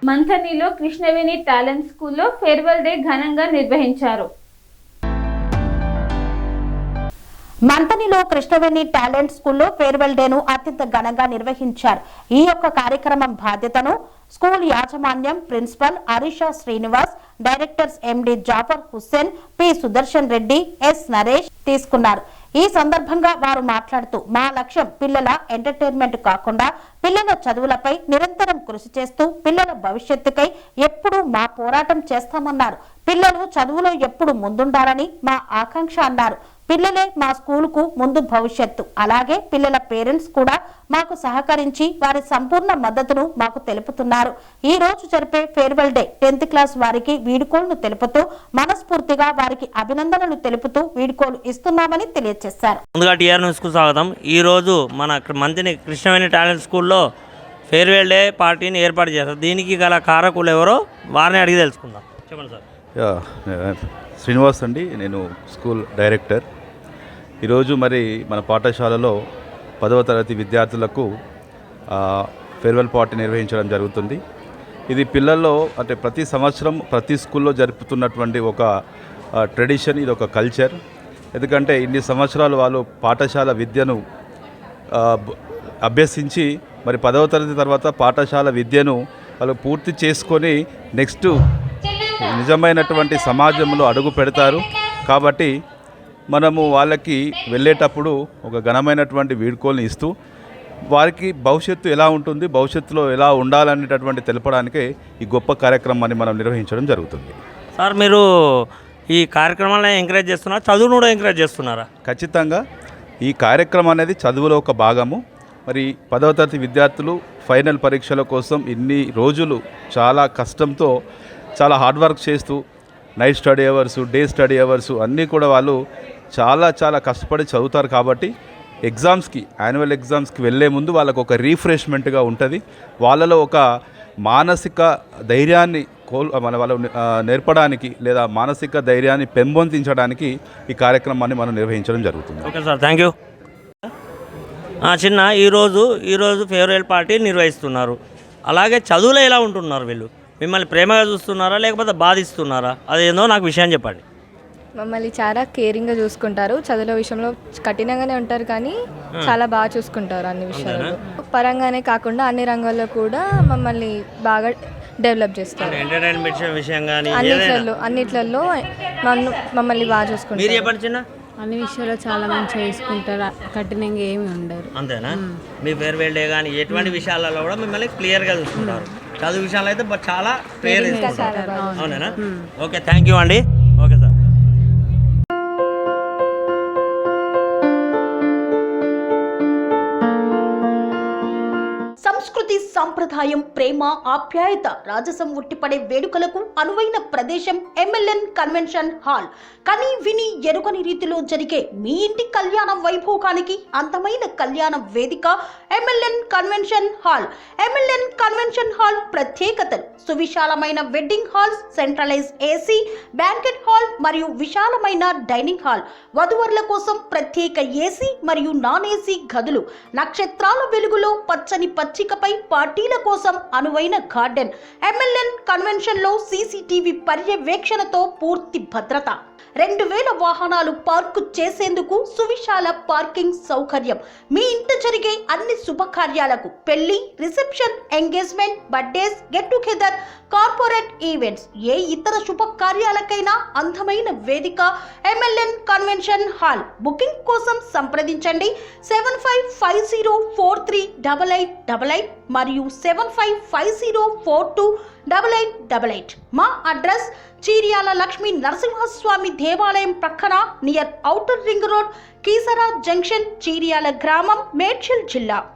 మంథనిలో Krishnaveni talent స్కూల్లో farewell day ఘనంగా నిర్వహించారు. మంథనిలో కృష్ణవేణి టాలెంట్ స్కూల్లో ఫేర్వెల్ డేను అత్యంత ఘనంగా నిర్వహించారు. ఈ యొక్క కార్యక్రమం బాధ్యతను స్కూల్ యాజమాన్యం ప్రిన్సిపల్ అరిషా శ్రీనివాస్, డైరెక్టర్స్ ఎండి జాఫర్ హుస్సేన్, పి సుదర్శన్ రెడ్డి, ఎస్ నరేష్ తీసుకున్నారు. ఈ సందర్భంగా వారు మాట్లాడుతూ, మా లక్ష్యం పిల్లల ఎంటర్టైన్మెంట్ కాకుండా పిల్లల చదువులపై నిరంతరం కృషి చేస్తూ పిల్లల భవిష్యత్తుకై ఎప్పుడూ మా పోరాటం చేస్తామన్నారు. పిల్లలు చదువులో ఎప్పుడు ముందుండాలని మా ఆకాంక్ష అన్నారు. పిల్లలే మా స్కూలుకు ముందు భవిష్యత్తు. అలాగే పిల్లల పేరెంట్స్ కూడా మాకు సహకరించి వారి సంపూర్ణ మద్దతును మాకు తెలుపుతున్నారు. ఈ రోజు జరిపే ఫేర్వెల్ డే 10th క్లాస్ వారికి వీడ్కోలును తెలుపుతూ మనస్ఫూర్తిగా వారికి అభినందనలు తెలుపుతూ వీడ్కోలు ఇస్తున్నామని తెలియజేశారు. ముందుగా టీఆర్ న్యూస్కు స్వాగతం. ఈ రోజు మన మంథని కృష్ణవేణి టాలెంట్ స్కూల్లో ఫేర్వెల్ డే పార్టీని ఏర్పాటు చేశారు. దీనికి గల కారకులు ఎవరో వారిని అడిగి తెలుసుకుందాం. చెప్పండి సార్. శ్రీనివాస్ అండి, నేను స్కూల్ డైరెక్టర్. ఈరోజు మరి మన పాఠశాలలో 10వ తరగతి విద్యార్థులకు ఫేర్వెల్ పార్టీ నిర్వహించడం జరుగుతుంది. ఇది పిల్లల్లో అంటే ప్రతి సంవత్సరం ప్రతి స్కూల్లో జరుపుతున్నటువంటి ఒక ట్రెడిషన్, ఇది ఒక కల్చర్. ఎందుకంటే ఇన్ని సంవత్సరాలు వాళ్ళు పాఠశాల విద్యను అభ్యసించి మరి 10వ తరగతి తర్వాత పాఠశాల విద్యను వాళ్ళు పూర్తి చేసుకొని నెక్స్ట్ నిజమైనటువంటి సమాజంలో అడుగు పెడతారు. కాబట్టి మనము వాళ్ళకి వెళ్ళేటప్పుడు ఒక ఘనమైనటువంటి వీడ్కోల్ని ఇస్తూ వారికి భవిష్యత్తు ఎలా ఉంటుంది, భవిష్యత్తులో ఎలా ఉండాలనేటటువంటి తెలపడానికే ఈ గొప్ప కార్యక్రమాన్ని మనం నిర్వహించడం జరుగుతుంది. సార్, మీరు ఈ కార్యక్రమాలను ఎంకరేజ్ చేస్తున్నారా, చదువును కూడా ఎంకరేజ్ చేస్తున్నారా? ఖచ్చితంగా ఈ కార్యక్రమం అనేది చదువులో ఒక భాగము. మరి 10వ తరగతి విద్యార్థులు ఫైనల్ పరీక్షల కోసం ఇన్ని రోజులు చాలా కష్టంతో చాలా హార్డ్ వర్క్ చేస్తూ night study hours, day study hours అన్నీ కూడా వాళ్ళు చాలా కష్టపడి చదువుతారు. కాబట్టి ఎగ్జామ్స్కి, యాన్యువల్ ఎగ్జామ్స్కి వెళ్ళే ముందు వాళ్ళకు ఒక రీఫ్రెష్మెంట్గా ఉంటుంది. వాళ్ళలో ఒక మానసిక ధైర్యాన్ని వాళ్ళు నేర్పడానికి లేదా మానసిక ధైర్యాన్ని పెంపొందించడానికి ఈ కార్యక్రమాన్ని మనం నిర్వహించడం జరుగుతుంది. Okay sir, thank you. చిన్న ఈరోజు ఫేర్వెల్ పార్టీ నిర్వహిస్తున్నారు. అలాగే చదువులో ఎలా ఉంటున్నారు వీళ్ళు? మిమ్మల్ని ప్రేమగా చూస్తున్నారా లేకపోతే బాధిస్తున్నారా? అదేందో నాకు విషయం చెప్పండి. మమ్మల్ని చాలా కేరింగ్గా చూసుకుంటారు. చదువుల విషయంలో కఠినంగానే ఉంటారు కానీ చాలా బాగా చూసుకుంటారు. అన్ని విషయాల్లో పరంగానే కాకుండా అన్ని రంగాల్లో కూడా మమ్మల్ని బాగా డెవలప్ చేస్తారు. ఎంటర్టైన్మెంట్ విషయం కానీ అన్నిట్లలో మమ్మల్ని బాగా చూసుకుంటారు. మీరు చెప్పండి చిన్న. అన్ని విషయాల్లో చాలా మంచిగా చూసుకుంటారు, కఠినంగా ఏమి ఉండరు. అంతేనా? మీ ఫేర్వెల్ డే కానీ ఎటువంటి విషయాలలో కూడా మిమ్మల్ని క్లియర్గా చూసుకుంటారు. చదువు విషయాలు అయితే చాలా క్లియర్ చేసుకుంటారు. అవునేనా? ఓకే, థ్యాంక్ యూ అండి. Okay sir. సంస్కృతి, సంప్రదాయం, ప్రేమ, ఆప్యాయత, రాజసం ఉట్టిపడే వేడుకలకు అనువైన ప్రదేశం ఎంఎల్ఎన్ కన్వెన్షన్ హాల్. కని విని ఎరుగని రీతిలో జరిగే మీ ఇంటి కళ్యాణ వైభోగానికి అందమైన కళ్యాణ వేదిక MLN convention hall. MLN convention hall ప్రత్యేకతలు: సువిశాలమైన wedding halls, centralize AC banquet hall మరియు విశాలమైన డైనింగ్ హాల్, వధువరుల కోసం ప్రత్యేక ఏసీ మరియు నాన్ ఏసీ గదులు, నక్షత్రాల వెలుగులో పచ్చని పచ్చికపై పార్టీల కోసం అనువైన గార్డెన్. ఎంఎల్ఎన్ కన్వెన్షన్ లో సీసీటీవీ పర్యవేక్షణతో పూర్తి భద్రత. 2000 వాహనాలు పార్కు చేసేందుకు సువిశాల పార్కింగ్ సౌకర్యం. మీ ఇంట జరిగే అన్ని శుభకార్యాలకు, పెళ్లి, reception, engagement, birthdays, get together, corporate events, ఏ ఇతర శుభకార్యాలకైనా అందమైన వేదిక ఎంఎల్ఎన్ కన్వెన్షన్ హాల్. బుకింగ్ కోసం సంప్రదించండి 7550438888 మరియు 7550428888. మా అడ్రస్ చీర్యాల లక్ష్మీ నరసింహస్వామి దేవాలయం ప్రక్కన, near outer ring road, Keesara junction, Cheeryal గ్రామం, మేడ్చల్ జిల్లా.